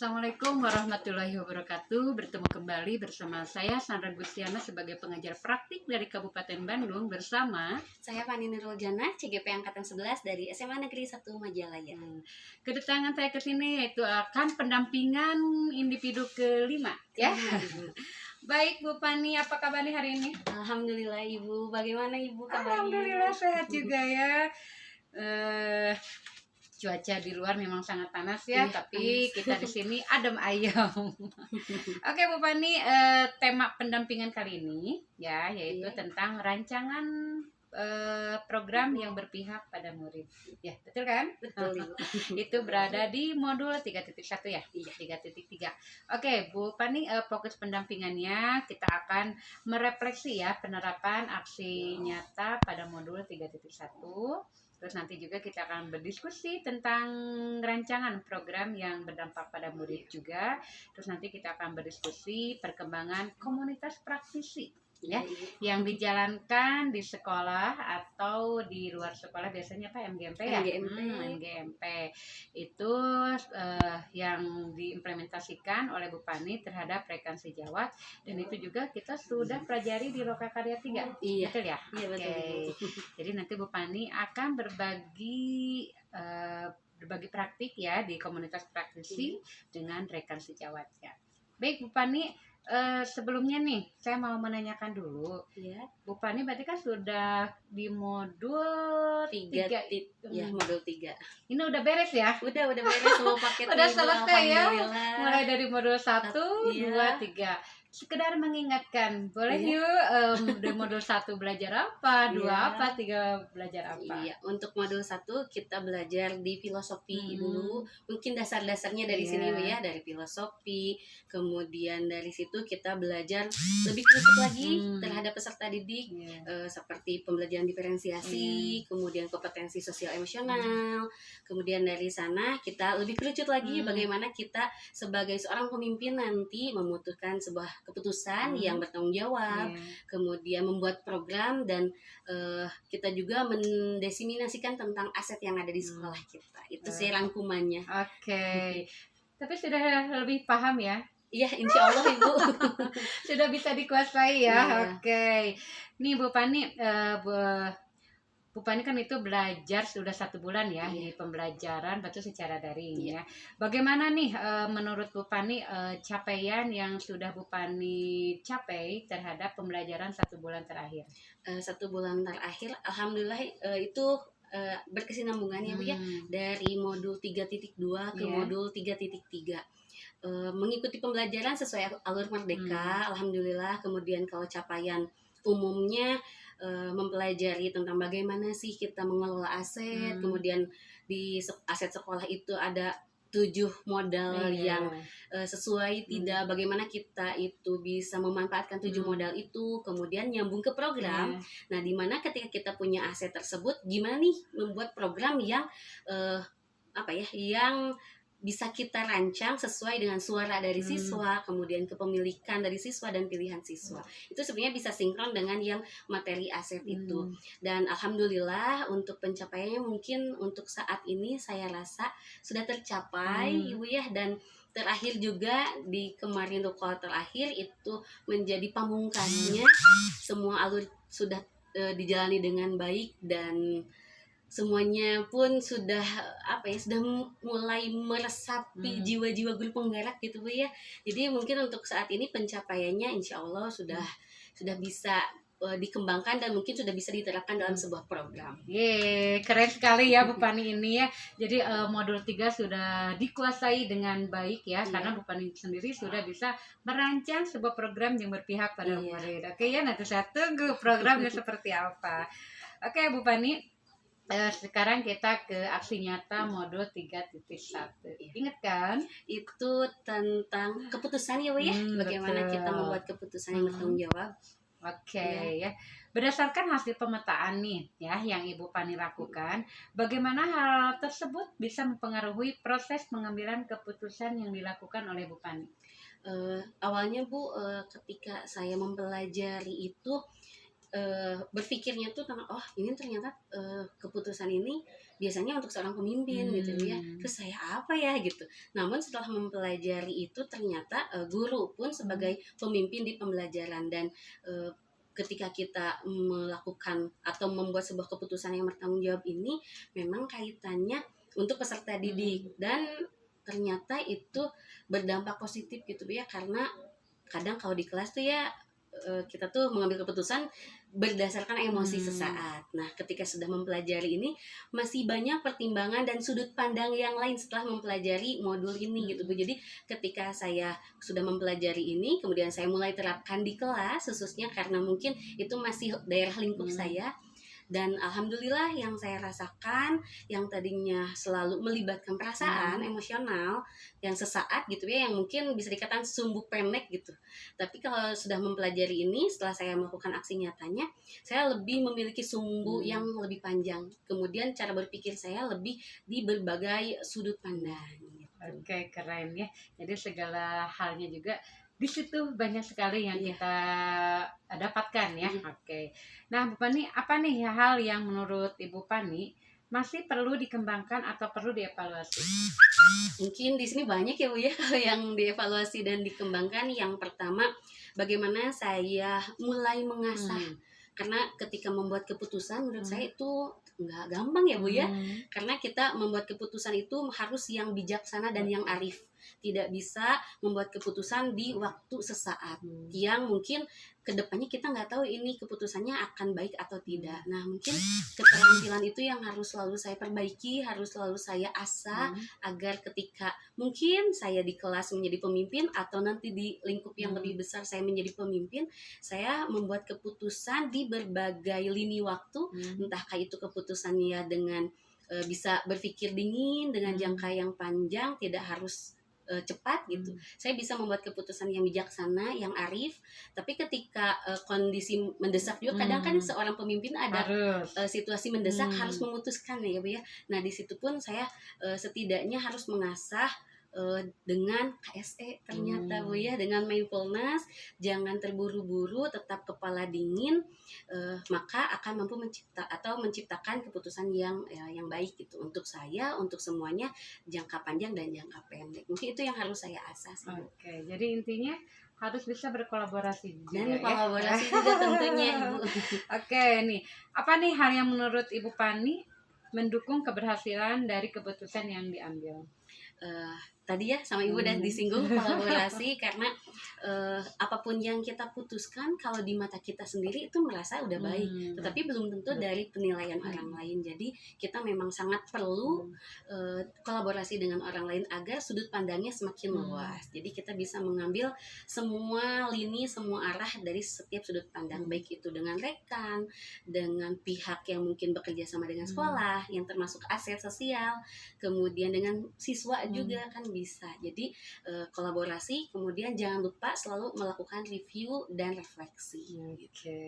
Assalamualaikum warahmatullahi wabarakatuh. Bertemu kembali bersama saya Sandra Gustiana sebagai pengajar praktik dari Kabupaten Bandung bersama Saya Fani Nurul Jana, CGP Angkatan 11 dari SMA Negeri 1 Majalaya. Kedatangan saya ke sini yaitu akan pendampingan individu kelima ya. Baik Bu Fani, apa kabarnya hari ini? Alhamdulillah Ibu, bagaimana Ibu kabarnya? Alhamdulillah sehat juga ya. Cuaca di luar memang sangat panas ya, tapi panas. kita di sini adem ayem. Oke Bu Fani, tema pendampingan kali ini ya yaitu tentang rancangan program yang berpihak pada murid. Ya, betul kan? Betul Ibu. Itu berada di modul 3.1 ya? Iya. 3.3. Oke, Bu Fani, fokus pendampingannya kita akan merefleksi ya penerapan aksi nyata pada modul 3.1. Terus nanti juga kita akan berdiskusi tentang rancangan program yang berdampak pada murid juga. Terus nanti kita akan berdiskusi perkembangan komunitas praktisi ya yang dijalankan di sekolah atau di luar sekolah, biasanya apa MGMP ya? MGMP itu yang diimplementasikan oleh Bu Fani terhadap rekan sejawat, dan itu juga kita sudah pelajari di Lokakarya 3. Iya. Betul ya? Iya, betul. Jadi nanti Bu Fani akan berbagi praktik ya di komunitas praktisi dengan rekan sejawatnya. Baik Bu Fani, sebelumnya nih saya mau menanyakan dulu. Iya. Bu Fani berarti kan sudah di modul 3. Ya, modul 3. Ini udah beres ya? Udah beres semua paket. Udah selesai ya? Alhamdulillah. Mulai dari modul 1, 2, 3. Sekedar mengingatkan, boleh yuk di modul 1 belajar apa, 2 apa, 3 belajar apa? Iya, untuk modul 1 kita belajar di filosofi dulu. Mungkin dasar-dasarnya dari sini ya, dari filosofi. Kemudian dari situ kita belajar lebih khusus lagi terhadap peserta didik, seperti pembelajaran diferensiasi, kemudian kompetensi sosial emosional. Kemudian dari sana kita lebih kerucut lagi bagaimana kita sebagai seorang pemimpin nanti memutuskan sebuah keputusan yang bertanggung jawab, kemudian membuat program, dan kita juga mendesimasikan tentang aset yang ada di sekolah kita. Itu sih rangkumannya. Oke. Tapi sudah lebih paham ya? Iya, insya Allah Ibu. Sudah bisa dikuasai ya. Oke. Nih Bu Fani, Bu Fani kan itu belajar sudah 1 bulan ya di pembelajaran batu secara daring ya. Bagaimana nih menurut Bu Fani capaian yang sudah Bu Fani capai terhadap pembelajaran 1 bulan terakhir? 1 bulan terakhir, alhamdulillah itu berkesinambungan ya Bu ya, dari modul 3.2 ke modul 3.3. Mengikuti pembelajaran sesuai alur merdeka, alhamdulillah. Kemudian kalau capaian umumnya mempelajari tentang bagaimana sih kita mengelola aset, kemudian di aset sekolah itu ada 7 modal yang sesuai tidak, bagaimana kita itu bisa memanfaatkan 7 modal itu, kemudian nyambung ke program. Nah, dimana ketika kita punya aset tersebut, gimana nih membuat program yang yang bisa kita rancang sesuai dengan suara dari siswa, kemudian kepemilikan dari siswa dan pilihan siswa. Itu sebenarnya bisa sinkron dengan yang materi aset itu. Dan alhamdulillah untuk pencapaiannya mungkin untuk saat ini saya rasa sudah tercapai Ibu ya, dan terakhir juga di kemarin rukol terakhir itu menjadi pamungkasnya, semua alur sudah dijalani dengan baik, dan semuanya pun sudah sudah mulai meresapi jiwa-jiwa guru penggerak gitu Bu ya. Jadi mungkin untuk saat ini pencapaiannya insya Allah sudah bisa dikembangkan dan mungkin sudah bisa diterapkan dalam sebuah program. Keren sekali ya Bu Fani ini ya. Jadi modul 3 sudah dikuasai dengan baik ya, karena Bu Fani sendiri sudah bisa merancang sebuah program yang berpihak pada murid. Oke ya, nanti saya tunggu programnya seperti apa. Oke Bu Fani, sekarang kita ke aksi nyata modul 3.1. Ingat kan? Itu tentang keputusan ya Bu ya, bagaimana kita membuat keputusan yang bertanggung jawab. Oke ya. Berdasarkan hasil pemetaan nih ya yang Ibu Fani lakukan, bagaimana hal tersebut bisa mempengaruhi proses pengambilan keputusan yang dilakukan oleh Bu Fani? Awalnya Bu, ketika saya mempelajari itu berpikirnya tuh tentang oh ini ternyata keputusan ini biasanya untuk seorang pemimpin gitu ya, terus saya apa ya gitu. Namun setelah mempelajari itu ternyata guru pun sebagai pemimpin di pembelajaran, dan ketika kita melakukan atau membuat sebuah keputusan yang bertanggung jawab ini memang kaitannya untuk peserta didik, dan ternyata itu berdampak positif gitu ya, karena kadang kalau di kelas tuh ya kita tuh mengambil keputusan berdasarkan emosi sesaat. Nah, ketika sudah mempelajari ini masih banyak pertimbangan dan sudut pandang yang lain setelah mempelajari modul ini gitu Bu. Jadi ketika saya sudah mempelajari ini, kemudian saya mulai terapkan di kelas khususnya karena mungkin itu masih daerah lingkup saya. Dan alhamdulillah yang saya rasakan yang tadinya selalu melibatkan perasaan emosional yang sesaat gitu ya, yang mungkin bisa dikatakan sumbu pendek gitu. Tapi kalau sudah mempelajari ini, setelah saya melakukan aksi nyatanya, saya lebih memiliki sumbu yang lebih panjang. Kemudian cara berpikir saya lebih di berbagai sudut pandang gitu. Oke, keren ya. Jadi segala halnya juga di situ banyak sekali yang Iya. kita dapatkan ya. Iya. Oke. Nah, Bu Pani, apa nih hal yang menurut Ibu Pani masih perlu dikembangkan atau perlu dievaluasi? Mungkin di sini banyak ya Bu ya kalau yang dievaluasi dan dikembangkan. Yang pertama, bagaimana saya mulai mengasah. Karena ketika membuat keputusan menurut saya itu nggak gampang ya Bu ya. Karena kita membuat keputusan itu harus yang bijaksana dan yang arif. Tidak bisa membuat keputusan di waktu sesaat yang mungkin kedepannya kita nggak tahu ini keputusannya akan baik atau tidak. Nah, mungkin keterampilan itu yang harus selalu saya perbaiki, harus selalu saya asah agar ketika mungkin saya di kelas menjadi pemimpin atau nanti di lingkup yang lebih besar saya menjadi pemimpin, saya membuat keputusan di berbagai lini waktu, entahkah itu keputusannya dengan bisa berpikir dingin, dengan jangka yang panjang, tidak harus cepat gitu. Saya bisa membuat keputusan yang bijaksana, yang arif. Tapi ketika kondisi mendesak juga, kadang kan seorang pemimpin ada situasi mendesak harus memutuskan ya Bu ya. Nah di situ pun saya setidaknya harus mengasah dengan KSE ternyata Bu ya, dengan mindfulness, jangan terburu-buru, tetap kepala dingin, maka akan mampu menciptakan keputusan yang baik gitu untuk saya, untuk semuanya, jangka panjang dan jangka pendek. Mungkin itu yang harus saya asah sih Bu. Oke, jadi intinya harus bisa berkolaborasi juga Dan ya. kolaborasi juga tentunya Ibu. Oke, nih apa nih hal yang menurut Ibu Pani mendukung keberhasilan dari keputusan yang diambil? Tadi ya sama Ibu udah disinggung kolaborasi, karena apapun yang kita putuskan kalau di mata kita sendiri itu merasa udah baik, tetapi belum tentu dari penilaian orang lain. Jadi kita memang sangat perlu kolaborasi dengan orang lain agar sudut pandangnya semakin luas. Jadi kita bisa mengambil semua lini, semua arah dari setiap sudut pandang, baik itu dengan rekan, dengan pihak yang mungkin bekerja sama dengan sekolah, yang termasuk aset sosial, kemudian dengan siswa juga kan bisa. Jadi kolaborasi, kemudian jangan lupa selalu melakukan review dan refleksi. Oke,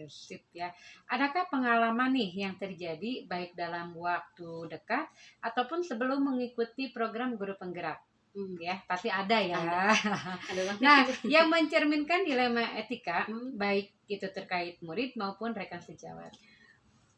sip ya. Adakah pengalaman nih yang terjadi baik dalam waktu dekat ataupun sebelum mengikuti program guru penggerak? Ya, pasti ada ya. Ada Nah, yang mencerminkan dilema etika, baik itu terkait murid maupun rekan sejawat.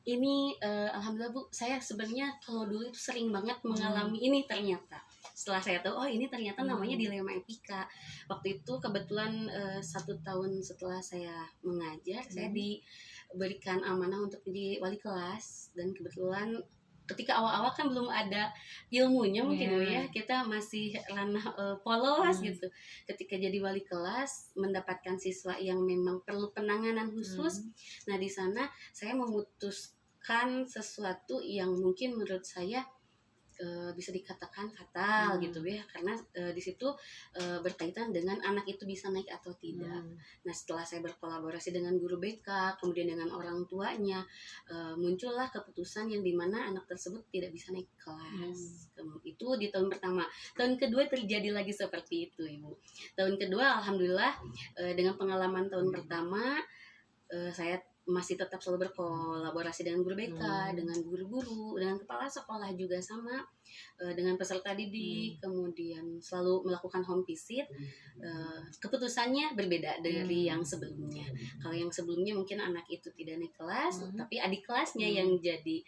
Ini alhamdulillah Bu, saya sebenarnya kalau dulu itu sering banget mengalami ini ternyata. Setelah saya tahu, oh ini ternyata namanya dilema etika. Waktu itu kebetulan 1 tahun setelah saya mengajar, saya diberikan amanah untuk jadi wali kelas. Dan kebetulan ketika awal-awal kan belum ada ilmunya mungkin Bu ya, kita masih ranah polos gitu. Ketika jadi wali kelas, mendapatkan siswa yang memang perlu penanganan khusus. Nah di sana saya memutuskan sesuatu yang mungkin menurut saya bisa dikatakan fatal gitu ya, karena di situ berkaitan dengan anak itu bisa naik atau tidak. Nah setelah saya berkolaborasi dengan guru BK, kemudian dengan orang tuanya, muncullah keputusan yang dimana anak tersebut tidak bisa naik kelas. Itu di tahun pertama. Tahun kedua terjadi lagi seperti itu Ibu. Tahun kedua alhamdulillah dengan pengalaman tahun pertama saya masih tetap selalu berkolaborasi dengan guru BK, dengan guru-guru, dengan kepala sekolah juga sama, dengan peserta didik, kemudian selalu melakukan home visit. Keputusannya berbeda dari yang sebelumnya. Kalau yang sebelumnya mungkin anak itu tidak naik kelas, tapi adik kelasnya yang jadi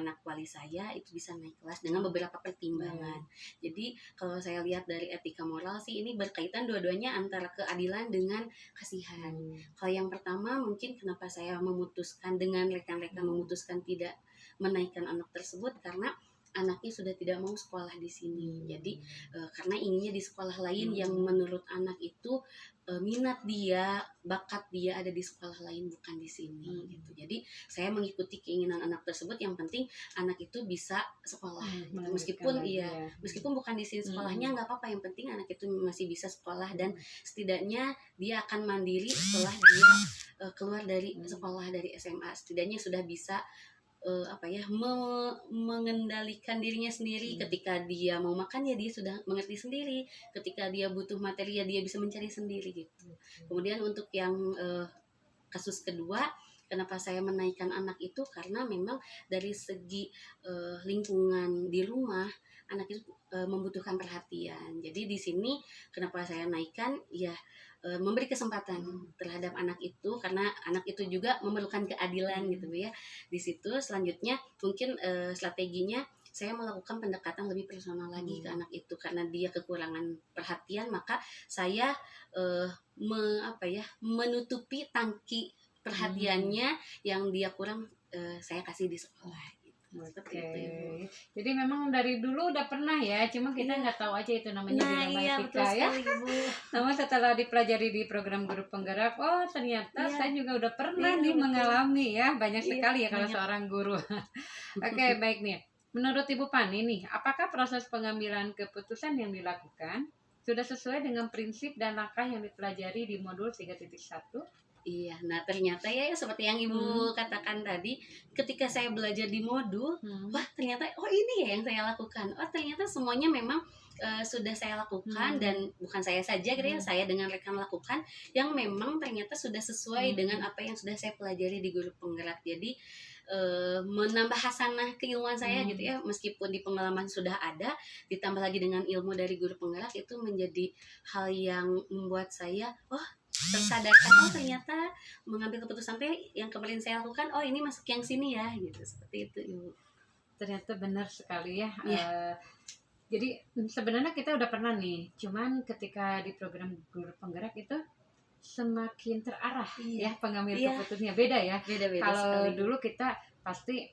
anak wali saya itu bisa naik kelas dengan beberapa pertimbangan. Jadi kalau saya lihat dari etika moral sih ini berkaitan dua-duanya antara keadilan dengan kasihan. Kalau yang pertama mungkin kenapa saya memutuskan dengan rekan-rekan memutuskan tidak menaikkan anak tersebut karena anaknya sudah tidak mau sekolah di sini. Jadi karena inginnya di sekolah lain yang menurut anak itu minat dia, bakat dia ada di sekolah lain bukan di sini gitu. Jadi saya mengikuti keinginan anak tersebut, yang penting anak itu bisa sekolah. Gitu. Meskipun bukan di sini sekolahnya nggak apa-apa, yang penting anak itu masih bisa sekolah dan setidaknya dia akan mandiri setelah dia keluar dari sekolah dari SMA. Setidaknya sudah bisa mengendalikan dirinya sendiri. Ketika dia mau makan ya dia sudah mengerti sendiri, ketika dia butuh materi ya dia bisa mencari sendiri gitu. Kemudian untuk yang kasus kedua, kenapa saya menaikkan anak itu karena memang dari segi lingkungan di rumah anak itu membutuhkan perhatian. Jadi di sini kenapa saya naikkan ya memberi kesempatan terhadap anak itu karena anak itu juga memerlukan keadilan gitu ya. Di situ selanjutnya mungkin strateginya saya melakukan pendekatan lebih personal lagi ke anak itu karena dia kekurangan perhatian, maka saya menutupi tangki perhatiannya yang dia kurang, saya kasih di sekolah. Oke. Jadi memang dari dulu udah pernah ya, cuma kita nggak tahu aja itu namanya dilema etika ya. Namun setelah dipelajari di program guru penggerak, oh ternyata saya juga udah pernah mengalami ya, banyak sekali ya kalau seorang guru. Oke, baik nih. Menurut Ibu Pani nih, apakah proses pengambilan keputusan yang dilakukan sudah sesuai dengan prinsip dan langkah yang dipelajari di modul 3.1? Iya, nah ternyata ya seperti yang Ibu katakan tadi, ketika saya belajar di modul, wah ternyata ini ya yang saya lakukan. Oh ternyata semuanya memang sudah saya lakukan dan bukan saya saja gitu ya, saya dengan rekan lakukan yang memang ternyata sudah sesuai dengan apa yang sudah saya pelajari di guru penggerak. Jadi menambah hasanah keilmuan saya gitu ya, meskipun di pengalaman sudah ada, ditambah lagi dengan ilmu dari guru penggerak itu menjadi hal yang membuat saya tersadarkan ternyata mengambil keputusan yang kemarin saya lakukan ini masuk yang sini ya gitu, seperti itu Ibu. Ternyata benar sekali ya. Jadi sebenarnya kita udah pernah nih, cuman ketika di program guru penggerak itu semakin terarah ya pengambil keputusannya beda ya. Kalau dulu kita pasti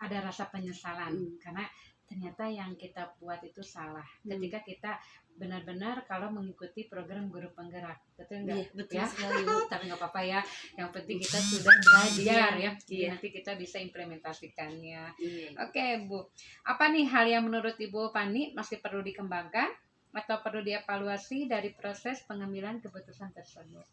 ada rasa penyesalan karena ternyata yang kita buat itu salah. Ketika kita benar-benar kalau mengikuti program guru penggerak, betul nggak? Betul ya? sekali Bu. Tapi nggak apa-apa ya. Yang penting kita sudah belajar ya. Jadi nanti kita bisa implementasikannya. Oke Bu, apa nih hal yang menurut Ibu Pani masih perlu dikembangkan atau perlu dievaluasi dari proses pengambilan keputusan tersebut?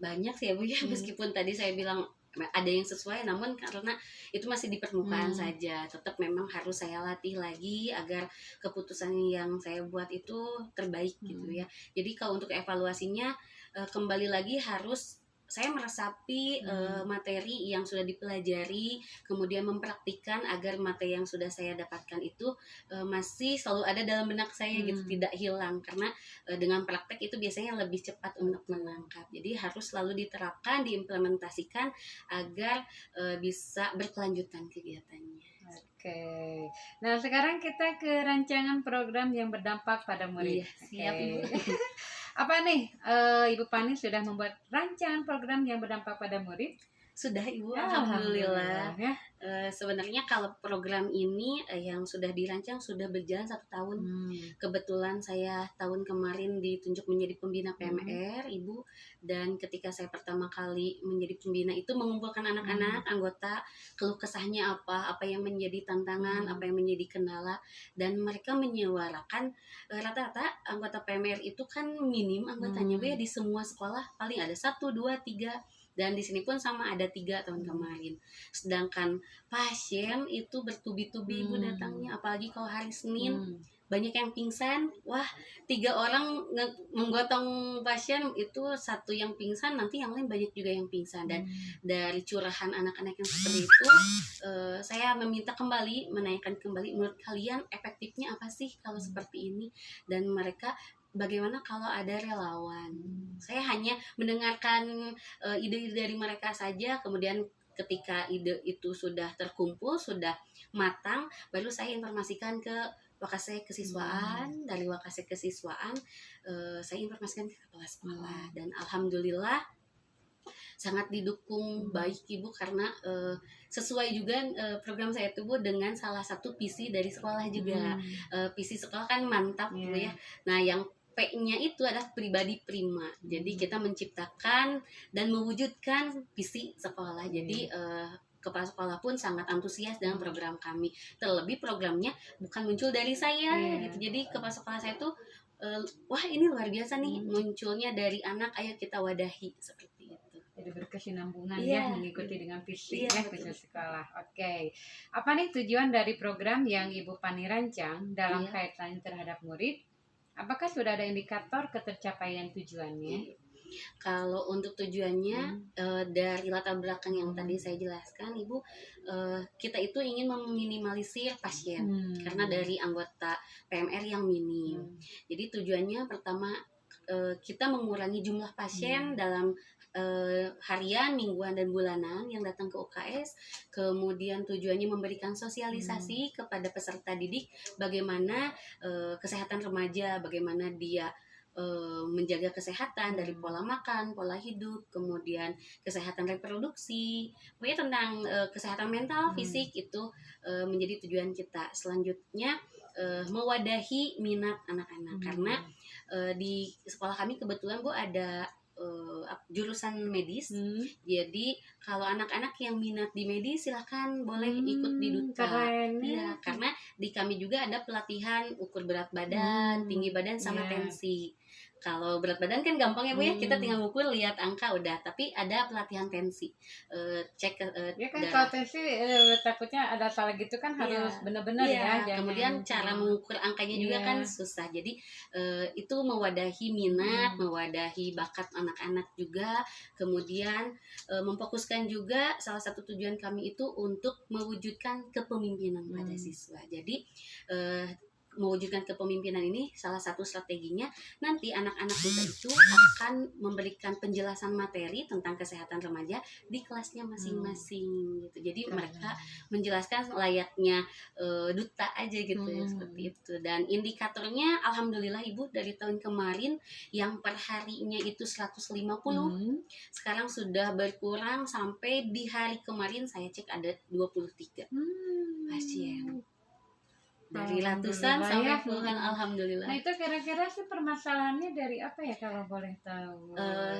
Banyak sih ya Bu ya, meskipun tadi saya bilang ada yang sesuai, namun karena itu masih di permukaan saja, tetap memang harus saya latih lagi agar keputusan yang saya buat itu terbaik gitu ya. Jadi kalau untuk evaluasinya kembali lagi harus saya meresapi materi yang sudah dipelajari, kemudian mempraktikkan agar materi yang sudah saya dapatkan itu masih selalu ada dalam benak saya gitu, tidak hilang, karena dengan praktek itu biasanya lebih cepat untuk menangkap. Jadi harus selalu diterapkan, diimplementasikan agar bisa berkelanjutan kegiatannya. Oke. Nah, sekarang kita ke rancangan program yang berdampak pada murid. Siap Ibu. Apa nih, Ibu Pani sudah membuat rancangan program yang berdampak pada murid? Sudah Ibu, alhamdulillah. Ya. Sebenarnya kalau program ini yang sudah dirancang sudah berjalan 1 tahun. Kebetulan saya tahun kemarin ditunjuk menjadi pembina PMR Ibu, dan ketika saya pertama kali menjadi pembina itu mengumpulkan anak-anak anggota, keluh kesahnya apa yang menjadi tantangan, apa yang menjadi kendala, dan mereka menyuarakan rata-rata anggota PMR itu kan minim anggotanya Bu ya, di semua sekolah paling ada 1, 2, 3. Dan di sini pun sama ada 3 tahun kemarin. Sedangkan pasien itu bertubi-tubi Ibu datangnya, apalagi kalau hari Senin. banyak yang pingsan. Wah, 3 orang menggotong pasien, itu satu yang pingsan, nanti yang lain banyak juga yang pingsan. Dan dari curahan anak-anak yang seperti itu, saya meminta kembali, menanyakan kembali, menurut kalian efektifnya apa sih kalau seperti ini? Dan mereka, bagaimana kalau ada relawan? Saya hanya mendengarkan ide-ide dari mereka saja, kemudian ketika ide itu sudah terkumpul, sudah matang, baru saya informasikan ke Wakasek kesiswaan. Dari Wakasek kesiswaan, saya informasikan ke kepala sekolah. Dan alhamdulillah sangat didukung baik Ibu, karena sesuai juga program saya itu Bu dengan salah satu visi dari sekolah juga. Visi sekolah kan mantap Bu ya. Nah, yang P-nya itu adalah pribadi prima. Jadi kita menciptakan dan mewujudkan visi sekolah. Jadi kepala sekolah pun sangat antusias dengan program kami. Terlebih programnya bukan muncul dari saya gitu. Jadi kepala sekolah saya tuh wah, ini luar biasa nih, munculnya dari anak, ayo kita wadahi, seperti itu. Jadi berkesinambungan ya, mengikuti dengan visi visi sekolah. Oke. Apa nih tujuan dari program yang Ibu Pani rancang dalam kaitan terhadap murid? Apakah sudah ada indikator ketercapaian tujuannya? Kalau untuk tujuannya, dari latar belakang yang tadi saya jelaskan Ibu, kita itu ingin meminimalisir pasien karena dari anggota PMR yang minim. Jadi tujuannya pertama, kita mengurangi jumlah pasien dalam harian, mingguan, dan bulanan yang datang ke UKS. Kemudian tujuannya memberikan sosialisasi kepada peserta didik bagaimana kesehatan remaja, bagaimana dia menjaga kesehatan dari pola makan, pola hidup, kemudian kesehatan reproduksi, pokoknya tentang kesehatan mental, fisik itu menjadi tujuan kita. Selanjutnya mewadahi minat anak-anak, karena di sekolah kami kebetulan Bu ada jurusan medis. Jadi kalau anak-anak yang minat di medis silahkan boleh ikut di duta. Iya, karena di kami juga ada pelatihan ukur berat badan, tinggi badan, sama tensi. Kalau berat badan kan gampang ya Bu ya, kita tinggal ngukur, lihat angka udah. Tapi ada pelatihan tensi, cek ya kan kalau tensi takutnya ada salah gitu kan, harus benar-benar ya. Kemudian cara mengukur angkanya juga kan susah. Jadi itu mewadahi minat, mewadahi bakat anak-anak juga. Kemudian memfokuskan juga, salah satu tujuan kami itu untuk mewujudkan kepemimpinan pada siswa. Jadi mewujudkan kepemimpinan ini salah satu strateginya, nanti anak-anak duta itu akan memberikan penjelasan materi tentang kesehatan remaja di kelasnya masing-masing gitu. Jadi mereka menjelaskan layaknya duta aja gitu ya, seperti itu. Dan indikatornya alhamdulillah Ibu, dari tahun kemarin yang per harinya itu 150, sekarang sudah berkurang sampai di hari kemarin saya cek ada 23 pasien. Dari ratusan sampai puluhan, alhamdulillah. Nah itu kira-kira sih permasalahannya dari apa ya kalau boleh tahu?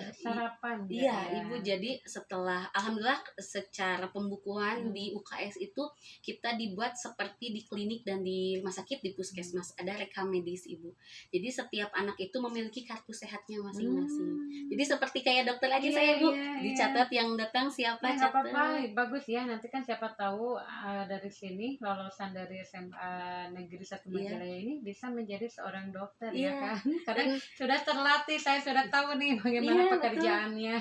Sarapan. Iya Ibu, jadi setelah alhamdulillah secara pembukuan di UKS itu kita dibuat seperti di klinik dan di rumah sakit, di puskesmas ada rekam medis Ibu. Jadi setiap anak itu memiliki kartu sehatnya masing-masing. Jadi seperti kayak dokter aja saya Bu, dicatat yang datang siapa, catat. Apa-apa, bagus ya, nanti kan siapa tahu dari sini lolosan dari SMA Negeri 1 Majalaya ini bisa menjadi seorang dokter ya kan, karena sudah terlatih, saya sudah tahu nih bagaimana pekerjaannya.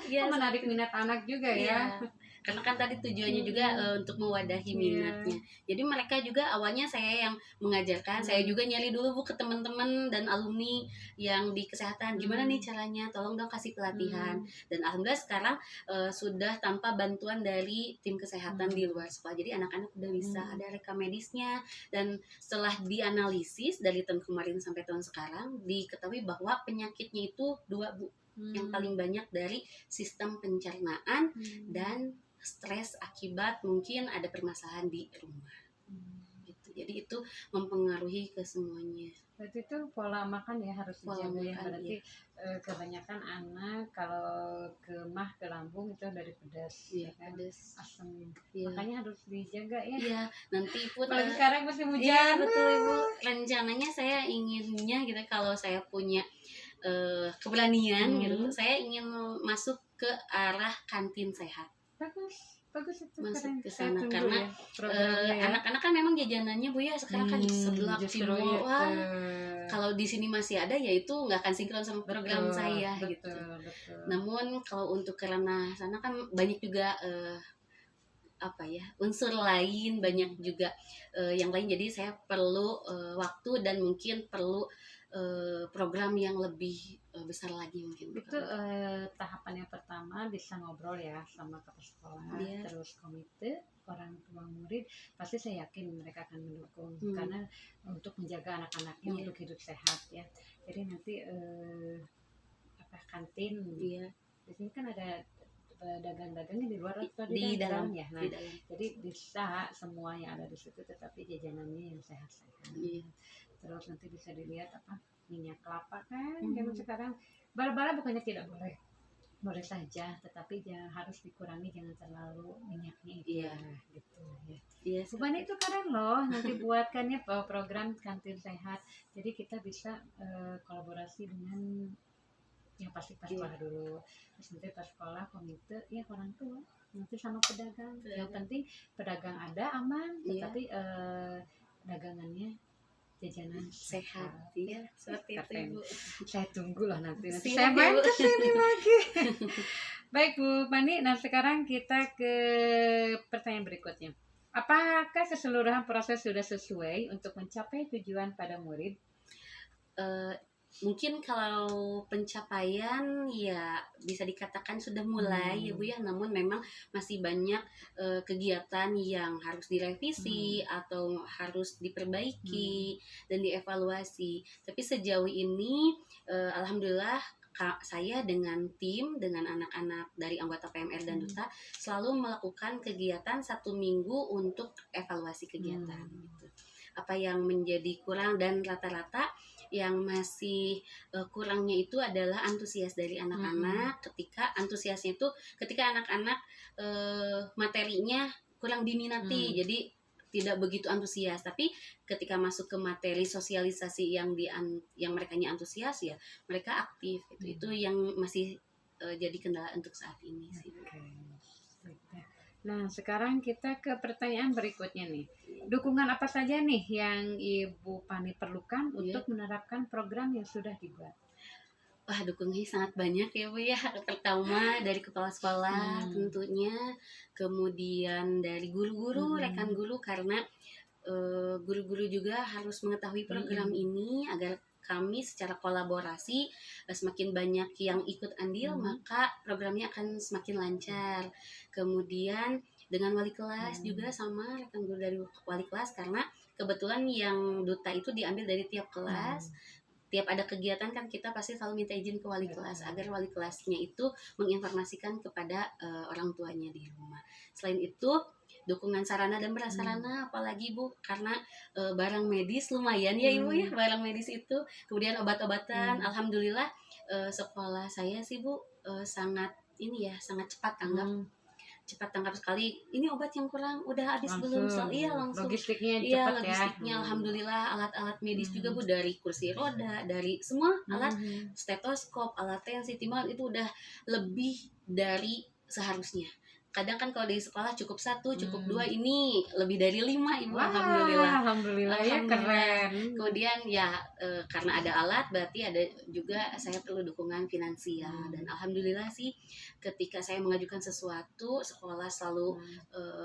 Menarik minat anak juga ya. Karena kan tadi tujuannya juga untuk mewadahi minatnya. Jadi mereka juga awalnya saya yang mengajarkan, saya juga nyari dulu Bu ke teman-teman dan alumni yang di kesehatan, gimana nih caranya, tolong dong kasih pelatihan. Dan alhamdulillah sekarang sudah tanpa bantuan dari tim kesehatan di luar sekolah. Jadi anak-anak udah bisa ada rekam medisnya, dan setelah dianalisis dari tahun kemarin sampai tahun sekarang diketahui bahwa penyakitnya itu 2 Bu. Yang paling banyak dari sistem pencernaan dan stres akibat mungkin ada permasalahan di rumah. Gitu. Jadi itu mempengaruhi ke semuanya. Berarti itu pola makan ya harus dijaga ya. Berarti kebanyakan anak kalau ke mah ke lambung itu dari pedas, kan? Pedas, asam. Makanya harus dijaga ya. Iya, nanti pun sekarang musim hujan. Iya, betul Ibu. Rencananya saya inginnya gitu, kalau saya punya keberanian gitu, saya ingin masuk ke arah kantin sehat. Bagus bagus itu, masuk keren. ke Saya sana tunggu karena ya programnya ya. anak-anak kan memang jajanannya Bu ya sekarang kan seblak Justru cimol, itu. wah kalau di sini masih ada ya itu nggak akan sinkron sama program Betul, saya betul, gitu. betul. Namun kalau untuk ke ranah sana kan banyak juga apa ya unsur lain, banyak juga yang lain, jadi saya perlu waktu dan mungkin perlu program yang lebih besar lagi mungkin. Itu tahapan yang pertama bisa ngobrol ya sama kepala sekolah, Iya. terus komite, orang tua murid, pasti saya yakin mereka akan mendukung karena untuk menjaga anak-anaknya Iya. untuk hidup sehat ya. Jadi nanti apa kantin, Iya. di sini kan ada dagang-dagangnya di luar atau Di dalam ya. Nah, di dalam. jadi bisa semua yang ada di situ, tetapi jajanannya yang sehat-sehat. Iya. Terus nanti bisa dilihat apa minyak kelapa kan, zaman sekarang bala-bala bukannya tidak boleh, boleh saja, tetapi jangan, harus dikurangi, jangan terlalu minyaknya itu. Iya. Gitu ya. Iya. Bukan itu keren loh, nanti buatkannya program kantin sehat. Jadi kita bisa kolaborasi dengan yang pasti pas sekolah dulu, terus nanti pas sekolah komite ya orang tua, nanti sama pedagang. Yang penting pedagang ada aman, tetapi dagangannya jajanan Sehat. Iya, seperti itu keren. Ibu. Saya tunggu lah nanti Siap, saya main Ibu. ke sini lagi. Baik Bu Pani, nah sekarang kita ke pertanyaan berikutnya. Apakah keseluruhan proses sudah sesuai untuk mencapai tujuan pada murid? Mungkin kalau pencapaian ya bisa dikatakan sudah mulai ya Bu ya, namun memang masih banyak kegiatan yang harus direvisi atau harus diperbaiki dan dievaluasi. Tapi sejauh ini alhamdulillah saya dengan tim, dengan anak-anak dari anggota PMR dan Duta selalu melakukan kegiatan 1 minggu untuk evaluasi kegiatan gitu. Apa yang menjadi kurang, dan rata-rata yang masih kurangnya itu adalah antusias dari anak-anak. Ketika antusiasnya itu ketika anak-anak materinya kurang diminati, jadi tidak begitu antusias. Tapi ketika masuk ke materi sosialisasi yang merekanya antusias ya mereka aktif. Itu yang masih jadi kendala untuk saat ini sih. Nah, sekarang kita ke pertanyaan berikutnya nih. Dukungan apa saja nih yang Ibu Pani perlukan untuk menerapkan program yang sudah dibuat? Wah, dukungannya sangat banyak ya Bu ya. Pertama dari kepala sekolah tentunya, kemudian dari guru-guru, rekan guru, karena guru-guru juga harus mengetahui program ini agar kami secara kolaborasi semakin banyak yang ikut andil, maka programnya akan semakin lancar. Kemudian dengan wali kelas juga sama rekan guru dari wali kelas, karena kebetulan yang duta itu diambil dari tiap kelas. Tiap ada kegiatan kan kita pasti selalu minta izin ke wali kelas agar wali kelasnya itu menginformasikan kepada orang tuanya di rumah. Selain itu dukungan sarana dan prasarana, apalagi Bu, karena barang medis lumayan ya Ibu ya, barang medis itu, kemudian obat-obatan. Alhamdulillah sekolah saya sih Bu sangat ini ya, sangat cepat tanggap sekali. Ini obat yang kurang udah habis belum? Iya langsung. Logistiknya Iya, cepat logistiknya ya. Alhamdulillah, alat-alat medis juga Bu, dari kursi roda, dari semua alat, stetoskop, alat tensi, timbangan itu udah lebih dari seharusnya. Kadang kan kalau di sekolah cukup 1, cukup 2, ini lebih dari 5 Ibu. Wah, Alhamdulillah ya, keren. Kemudian ya karena ada alat berarti ada juga saya perlu dukungan finansial, dan alhamdulillah sih ketika saya mengajukan sesuatu sekolah selalu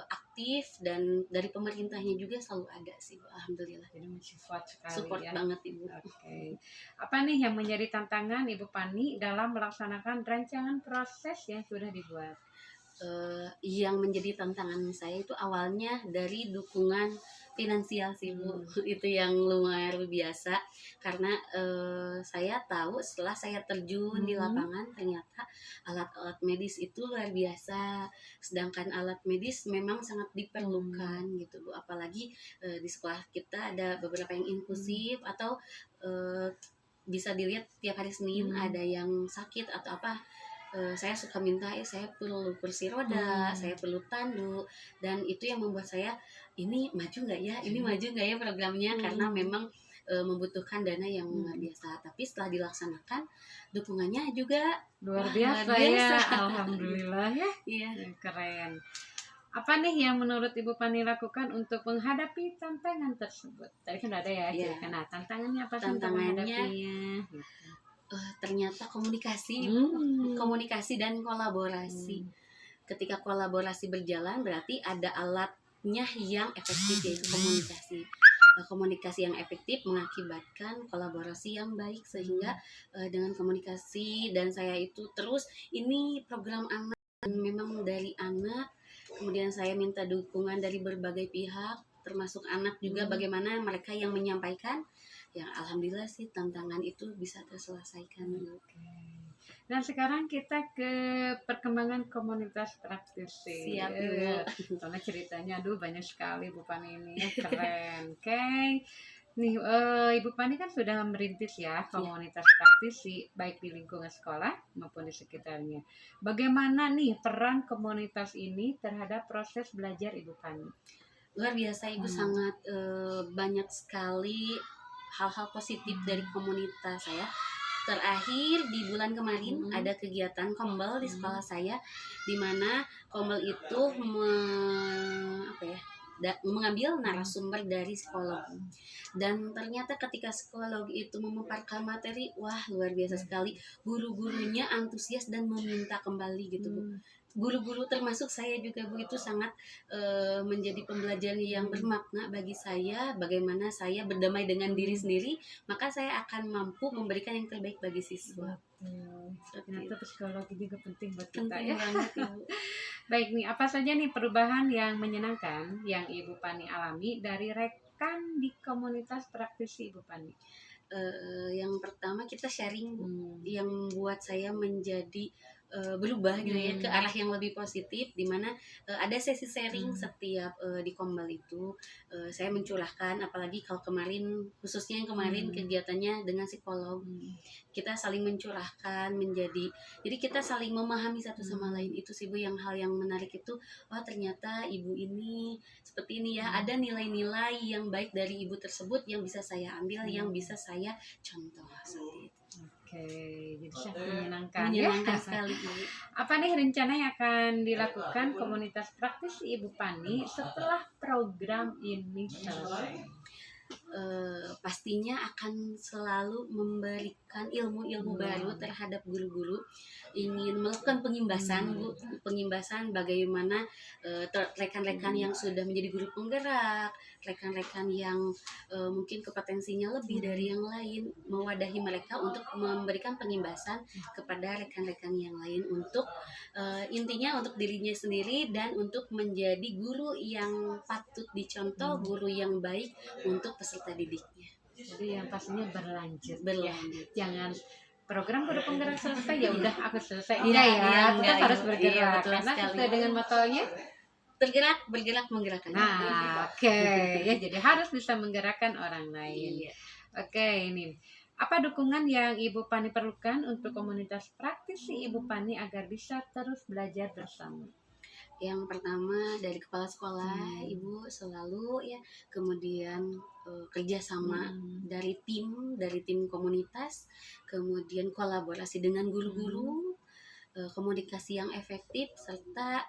aktif, dan dari pemerintahnya juga selalu ada sih Bu. Alhamdulillah. Jadi mensupport sekali Support ya. banget Ibu. Oke. Apa nih yang menjadi tantangan Ibu Pani dalam melaksanakan rancangan proses yang sudah dibuat? Yang menjadi tantangan saya itu awalnya dari dukungan finansial sih Bu. Itu yang luar biasa, karena saya tahu setelah saya terjun di lapangan ternyata alat-alat medis itu luar biasa, sedangkan alat medis memang sangat diperlukan gitu Bu. Apalagi di sekolah kita ada beberapa yang inklusif, atau bisa dilihat tiap hari Senin ada yang sakit atau apa, saya suka minta saya perlu kursi roda, saya perlu tanduk, dan itu yang membuat saya ini maju nggak ya, ini maju nggak ya programnya, karena memang membutuhkan dana yang luar biasa. Tapi setelah dilaksanakan dukungannya juga luar biasa ya, alhamdulillah ya. Iya, keren. Apa nih yang menurut Ibu Pani lakukan untuk menghadapi tantangan tersebut? Tadi kan udah ada ya, Iya. nah tantangannya apa sih untuk Tantangannya, menghadapinya? ternyata komunikasi, Hmm. komunikasi dan kolaborasi. Ketika kolaborasi berjalan berarti ada alatnya yang efektif, yaitu komunikasi. Komunikasi yang efektif mengakibatkan kolaborasi yang baik, sehingga dengan komunikasi dan saya itu terus, ini program anak dan memang dari anak, kemudian saya minta dukungan dari berbagai pihak termasuk anak juga, bagaimana mereka yang menyampaikan, ya alhamdulillah sih tantangan itu bisa terselesaikan. Nah sekarang kita ke perkembangan komunitas praktis sih. Siap, Ibu. Karena ceritanya aduh banyak sekali Bu Pani ini, keren. Oke. Nih Ibu Pani kan sudah merintis ya komunitas praktisi baik di lingkungan sekolah maupun di sekitarnya. Bagaimana nih peran komunitas ini terhadap proses belajar Ibu Pani? Luar biasa, Ibu. Sangat banyak sekali hal-hal positif dari komunitas saya. Terakhir di bulan kemarin ada kegiatan kombel di sekolah saya, di mana kombel itu mengambil narasumber dari psikolog, dan ternyata ketika psikolog itu memaparkan materi, wah luar biasa sekali, guru-gurunya antusias dan meminta kembali gitu, Bu. Guru-guru termasuk saya juga, Bu, itu sangat menjadi pembelajaran yang bermakna bagi saya. Bagaimana saya berdamai dengan diri sendiri, maka saya akan mampu memberikan yang terbaik bagi siswa. Ternyata psikologi juga penting buat kita Penting ya. banget, Ibu. Baik nih, apa saja nih perubahan yang menyenangkan yang Ibu Pani alami dari rekan di komunitas praktisi Ibu Pani? Yang pertama kita sharing, Bu, yang membuat saya menjadi berubah gitu ya ke arah yang lebih positif, di mana ada sesi sharing setiap di kombel itu. Saya mencurahkan, apalagi kalau kemarin, khususnya yang kemarin kegiatannya dengan psikolog, kita saling mencurahkan, jadi kita saling memahami satu sama lain. Itu sih, Bu, hal yang menarik itu, wah ternyata ibu ini seperti ini ya, ada nilai-nilai yang baik dari ibu tersebut yang bisa saya ambil, yang bisa saya contoh seperti itu. Oke, jadi sangat menyenangkan Menyenangkan ya. sekali, Bu. Apa nih rencana yang akan dilakukan komunitas praktisi Ibu Pani setelah program ini selesai? Pastinya akan selalu memberikan ilmu-ilmu baru terhadap guru-guru, ingin melakukan pengimbasan, Bu, pengimbasan bagaimana rekan-rekan yang sudah menjadi guru penggerak, rekan-rekan yang mungkin kompetensinya lebih dari yang lain, mewadahi mereka untuk memberikan pengimbasan kepada rekan-rekan yang lain, untuk intinya untuk dirinya sendiri dan untuk menjadi guru yang patut dicontoh, guru yang baik untuk peserta didiknya. Jadi yang pastinya berlanjut. Berlanjut. Ya. Jangan program guru penggerak selesai ya udah aku selesai. Iya, Tetap harus bergerak. iya, betul Karena sekali. sesuai dengan motonya Bergerak menggerakkan. nah, oke. Ya, jadi harus bisa menggerakkan orang lain. Iya. Oke, ini. Apa dukungan yang Ibu Pani perlukan untuk komunitas praktisi Ibu Pani agar bisa terus belajar bersama? Yang pertama dari kepala sekolah, Ibu selalu ya, kemudian kerjasama dari tim komunitas, kemudian kolaborasi dengan guru-guru, komunikasi yang efektif, serta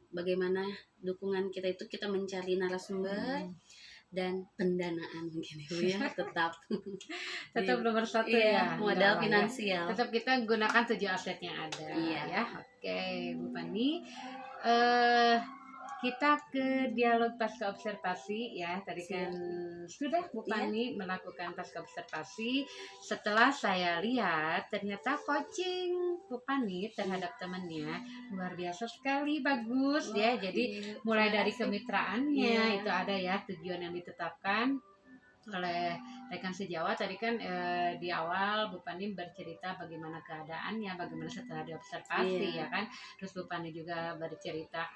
bagaimana dukungan kita itu, kita mencari narasumber dan pendanaan mungkin, Ibu ya, tetap nomor satu iya, ya, modal finansial. Tetap kita gunakan 7 aset yang ada. Iya. Ya. Oke, Bu Pani. Kita ke dialog pasca observasi ya. Tadi kan sudah Bu Pani melakukan pasca observasi. Setelah saya lihat ternyata coaching Bu Pani terhadap temannya luar biasa sekali, bagus ya. Jadi mulai dari kemitraannya itu ada ya, tujuan yang ditetapkan oleh rekan sejawat. Tadi kan di awal Bu Pani bercerita bagaimana keadaannya, bagaimana setelah diobservasi ya kan. Terus Bu Pani juga bercerita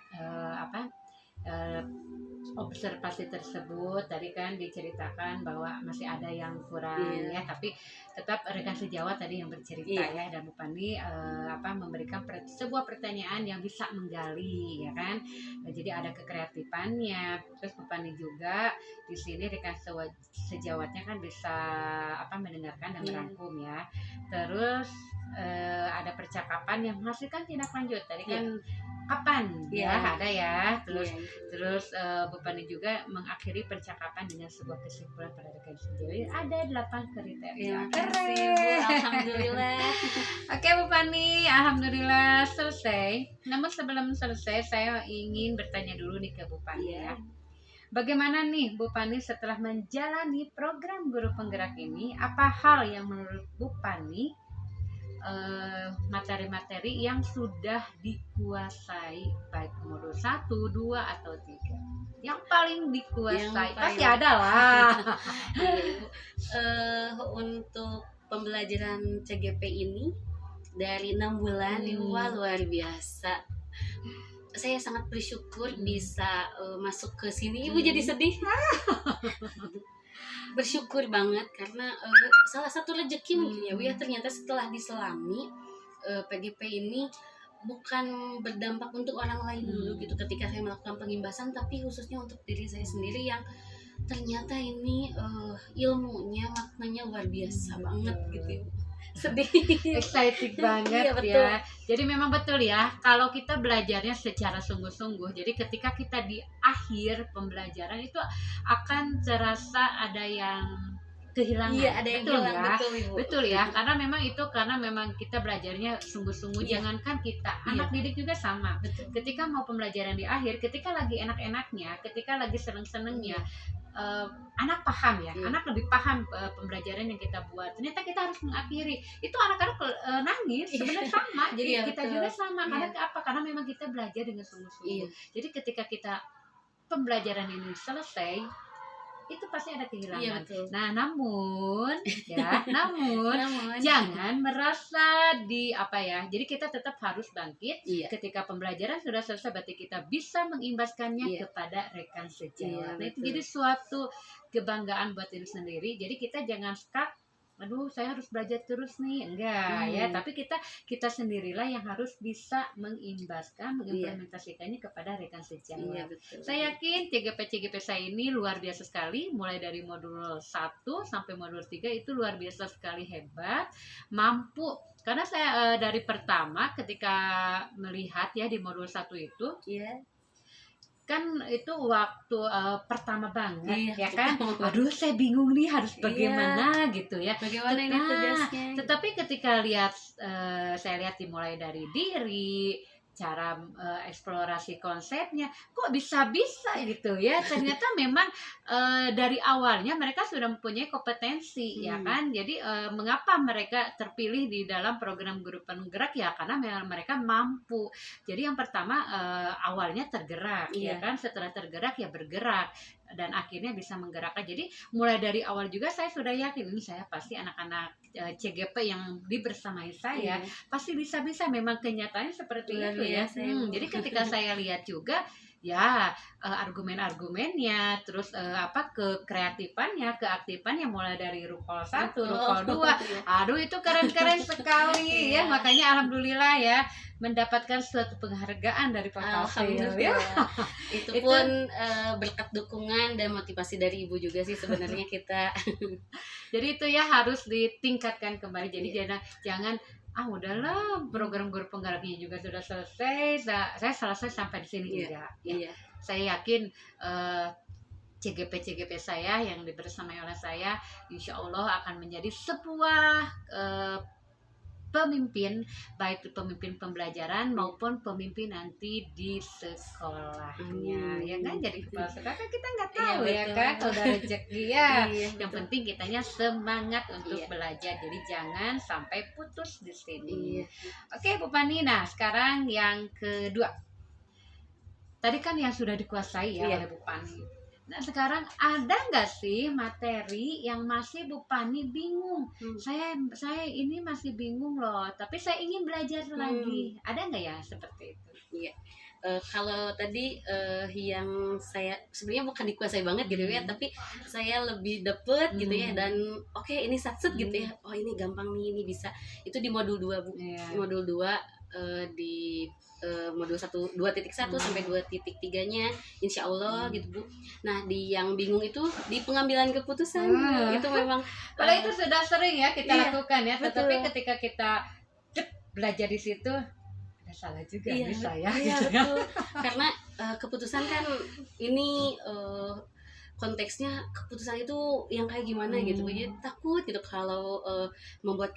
observasi tersebut tadi kan diceritakan bahwa masih ada yang kurang ya, tapi tetap rekan sejawat tadi yang bercerita ya, dan Bu Pani memberikan sebuah pertanyaan yang bisa menggali ya kan. Jadi ada kekreatifannya. Terus Bu Pani juga di sini rekan sejawatnya kan bisa mendengarkan dan merangkum ya. Terus ada percakapan yang menghasilkan tindak lanjut. Tadi kan kapan Iya. ya ada ya. Terus Iya. terus Bu Pani juga mengakhiri percakapan dengan sebuah kesimpulan pada rekan sendiri. Ada 8 kriteria. Terima kasih Bu, alhamdulillah. Oke Bu Pani, alhamdulillah selesai. Namun sebelum selesai saya ingin bertanya dulu nih ke Bu Pani ya. Iya. Bagaimana nih Bu Pani setelah menjalani program guru penggerak ini, apa hal yang menurut Bu Pani materi-materi yang sudah dikuasai baik modul 1, 2 atau 3? Yang paling dikuasai pasti ada lah. Iya, Ibu. Untuk pembelajaran CGP ini dari 6 bulan, wah luar biasa. Saya sangat bersyukur bisa masuk ke sini. Ibu jadi sedih. Bersyukur banget karena salah satu rezeki mungkin ya Bu ya, ternyata setelah diselami PGP ini bukan berdampak untuk orang lain dulu gitu ketika saya melakukan pengimbasan, tapi khususnya untuk diri saya sendiri yang ternyata ini ilmunya maknanya luar biasa banget gitu Ibu. Sedih. Exciting banget Iya, betul. ya. Jadi memang betul ya, kalau kita belajarnya secara sungguh-sungguh, jadi ketika kita di akhir pembelajaran itu akan terasa ada yang kehilangan. Iya, ada yang betul hilang, ya. betul Ibu. Betul ya, karena memang kita belajarnya sungguh-sungguh. Iya. Jangankan kita, Iya. anak didik juga sama. Betul. Ketika mau pembelajaran di akhir, ketika lagi enak-enaknya, ketika lagi seneng-senengnya, anak paham ya, Iya. anak lebih paham pembelajaran yang kita buat. Ternyata kita harus mengakhiri. Itu anak-anak nangis, sebenarnya sama. Jadi Iya, kita betul. juga sama. Iya. Karena apa? Karena memang kita belajar dengan sungguh-sungguh. Iya. Jadi ketika kita pembelajaran ini selesai, itu pasti ada kehilangan. Iya, betul. Nah, namun Namun, jangan merasa jadi kita tetap harus bangkit. Iya. Ketika pembelajaran sudah selesai, berarti kita bisa mengimbaskannya Iya. kepada rekan Iya, sejawat. Nah, itu betul. jadi suatu kebanggaan buat diri sendiri. Jadi kita jangan stuck, aduh saya harus belajar terus nih, enggak ya, tapi kita sendirilah yang harus bisa mengimplementasikannya kepada rekan sejawat. Iya, betul. Saya yakin CGP saya ini luar biasa sekali, mulai dari modul 1 sampai modul 3 itu luar biasa sekali, hebat, mampu. Karena saya dari pertama ketika melihat ya di modul 1 itu, Iya. kan itu waktu pertama banget, Iya, ya kan, betul. aduh saya bingung nih harus bagaimana gitu ya. Bagaimana ini tugasnya? Tetapi ketika saya lihat dimulai dari diri, cara eksplorasi konsepnya, kok bisa-bisa gitu ya. Ternyata memang dari awalnya mereka sudah mempunyai kompetensi, ya kan. Jadi mengapa mereka terpilih di dalam program guru penggerak ya, karena memang mereka mampu. Jadi yang pertama awalnya tergerak, ya kan. Setelah tergerak ya bergerak, dan akhirnya bisa menggerakkan. Jadi mulai dari awal juga saya sudah yakin ini saya pasti anak-anak CGP yang dibersamai saya pasti bisa-bisa. Memang kenyataannya seperti itu ya. Jadi ketika saya lihat juga ya argumen-argumennya, terus kekreatifannya, keaktifannya mulai dari Rukol 1, Rukol 2. Aduh itu keren-keren sekali ya. Makanya alhamdulillah ya mendapatkan suatu penghargaan dari Pak Kafil ya. Itu pun berkat dukungan dan motivasi dari Ibu juga sih sebenarnya kita. Jadi itu ya harus ditingkatkan kembali. Jadi jangan udahlah program guru penggeraknya juga sudah selesai, saya selesai sampai di sini. Enggak ya. Saya yakin CGP saya yang dibersamai oleh saya insya Allah akan menjadi sebuah pemimpin, baik pemimpin pembelajaran maupun pemimpin nanti di sekolahnya, ya kan. Jadi kepala sekolah kan kita nggak tahu ya kan, kalau ada rezeki ya. Yang penting kitanya semangat untuk belajar, jadi jangan sampai putus di sini. Oke Bu Pani, nah sekarang yang kedua, tadi kan yang sudah dikuasai ya oleh Bu Pani. Nah sekarang ada nggak sih materi yang masih Bu Pani bingung? Saya ini masih bingung loh, tapi saya ingin belajar lagi. Ada nggak ya seperti itu? Iya. Kalau tadi yang saya sebenarnya bukan dikuasai banget gitu ya, tapi saya lebih dapet gitu ya, dan oke, ini satset gitu ya. Oh ini gampang nih, ini bisa. Itu di modul 2 Bu. Modul 2 di modul 2.1 sampai 2.3-nya insya Allah gitu Bu. Nah di yang bingung itu di pengambilan keputusan itu memang itu sudah sering ya kita lakukan ya, tetapi ketika kita belajar di situ nggak salah juga Iya, nih saya iya gitu ya. betul. Karena keputusan kan ini konteksnya keputusan itu yang kayak gimana gitu. Jadi takut gitu kalau membuat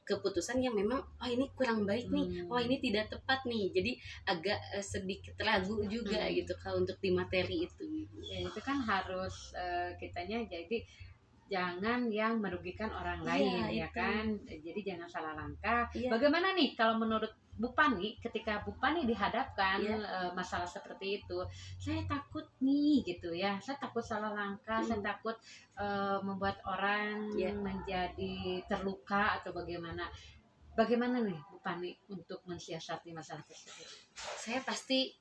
keputusan yang memang ini kurang baik nih. Ini tidak tepat nih. Jadi agak sedikit ragu juga gitu kalau untuk di materi itu. Ya, itu kan harus kitanya jadi jangan yang merugikan orang lain Iya, ya itu. kan, jadi jangan salah langkah. Iya. Bagaimana nih kalau menurut Bu Pani ketika Bu Pani dihadapkan Iya. masalah seperti itu, saya takut nih gitu ya, saya takut salah langkah, saya takut membuat orang Iya. menjadi terluka atau bagaimana nih Bu Pani untuk mensiasati masalah tersebut? Saya pasti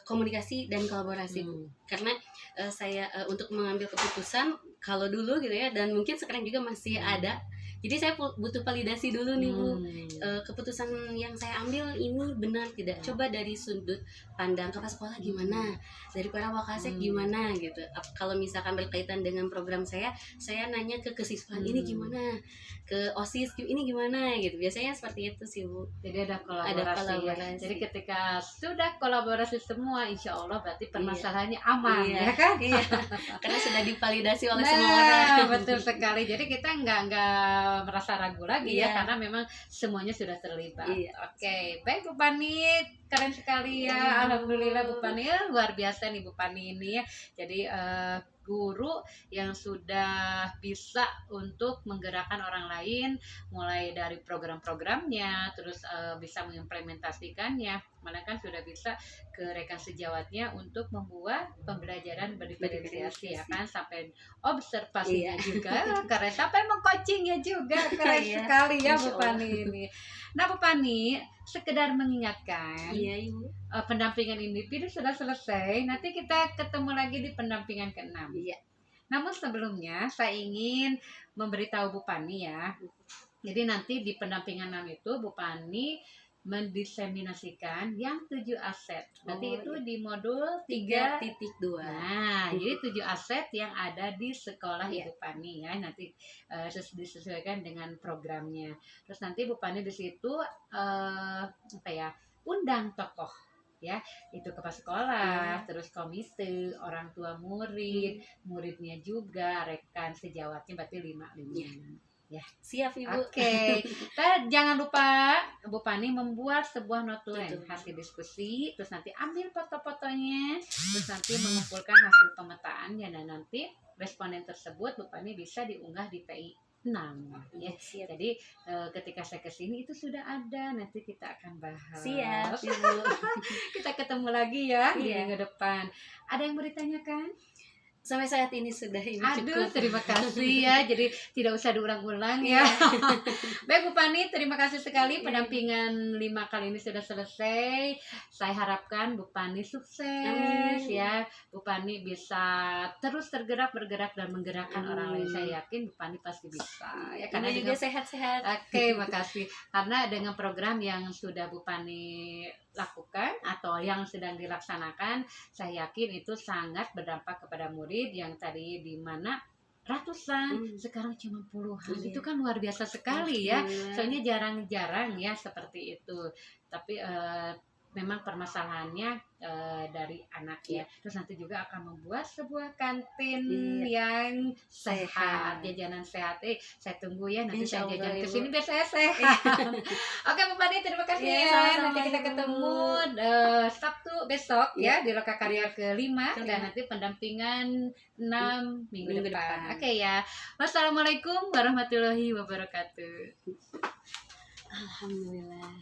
komunikasi dan kolaborasi, Bu. Karena saya untuk mengambil keputusan kalau dulu gitu ya, dan mungkin sekarang juga masih ada. Jadi saya butuh validasi dulu nih, Bu. Keputusan yang saya ambil ini benar tidak? Coba dari sudut pandang kepala sekolah gimana? Dari para wakasek gimana gitu. Kalau misalkan berkaitan dengan program saya nanya ke kesiswaan ini gimana? Ke OSIS ini gimana gitu. Biasanya seperti itu sih, Bu. Jadi ada kolaborasi. Ya. Jadi ketika sudah kolaborasi semua, insya Allah berarti permasalahannya aman, ya kan? Iya. Karena sudah divalidasi oleh semua orang. Betul sekali. Jadi kita nggak merasa ragu lagi ya, karena memang semuanya sudah terlibat. Oke, baik Bu Pani, keren sekali ya. Alhamdulillah Bu Pani, luar biasa nih Bu Pani ini ya. Jadi guru yang sudah bisa untuk menggerakkan orang lain, mulai dari program-programnya, terus bisa mengimplementasikannya, malah kan sudah bisa ke rekan sejawatnya untuk membuat pembelajaran berdiferensiasi ya kan, sampai observasinya juga, keren, sampai mengcoachingnya juga, keren sekali ya Bu Pani ini. Nah Bu Pani, sekedar mengingatkan, pendampingan individu sudah selesai, nanti kita ketemu lagi di pendampingan ke-6. Namun sebelumnya saya ingin memberitahu Bu Pani ya. Jadi nanti di pendampingan 6 itu Bu Pani mendiseminasikan yang 7 aset. Nanti itu di modul 3.2. Nah, jadi 7 aset yang ada di sekolah Ibu Pani ya. Nanti disesuaikan dengan programnya. Terus nanti Bu Pani di situ undang tokoh ya, itu kepala sekolah, terus komite, orang tua murid, muridnya juga, rekan sejawatnya, berarti 5 ya. Siap Ibu. Oke. Jangan lupa Bu Pani membuat sebuah notulen hasil diskusi, terus nanti ambil foto-fotonya, terus nanti mengumpulkan hasil pemetaan ya, dan nanti responden tersebut Bu Pani bisa diunggah di PI 6 ya. Jadi ketika saya kesini itu sudah ada, nanti kita akan bahas. Siap Ibu. Kita ketemu lagi ya di minggu depan. Ada yang mau ditanyakan? Sampai saat ini sudah ini Aduh, cukup. terima kasih ya. Jadi tidak usah diulang-ulang ya. Baik Bu Pani, terima kasih sekali. Pendampingan 5 kali ini sudah selesai. Saya harapkan Bu Pani sukses ya. Bu Pani bisa terus bergerak dan menggerakkan orang lain. Saya yakin Bu Pani pasti bisa. Ya, karena juga sehat-sehat. Oke, makasih. Karena dengan program yang sudah Bu Pani lakukan atau yang sedang dilaksanakan, saya yakin itu sangat berdampak kepada murid yang tadi di mana ratusan, sekarang cuma puluhan. Itu kan luar biasa sekali ya. Soalnya jarang-jarang ya seperti itu. Tapi memang permasalahannya dari anak ya. Terus nanti juga akan membuat sebuah kantin yang sehat, jajanan sehat. Saya tunggu ya, nanti saya jajan ke sini biar saya sehat. Oke Bu Pani, terima kasih ya. Nanti kita ketemu Sabtu besok ya di Loka Karya ke-5 dan nanti pendampingan 6 minggu depan. Oke ya. Wassalamualaikum warahmatullahi wabarakatuh. Alhamdulillah.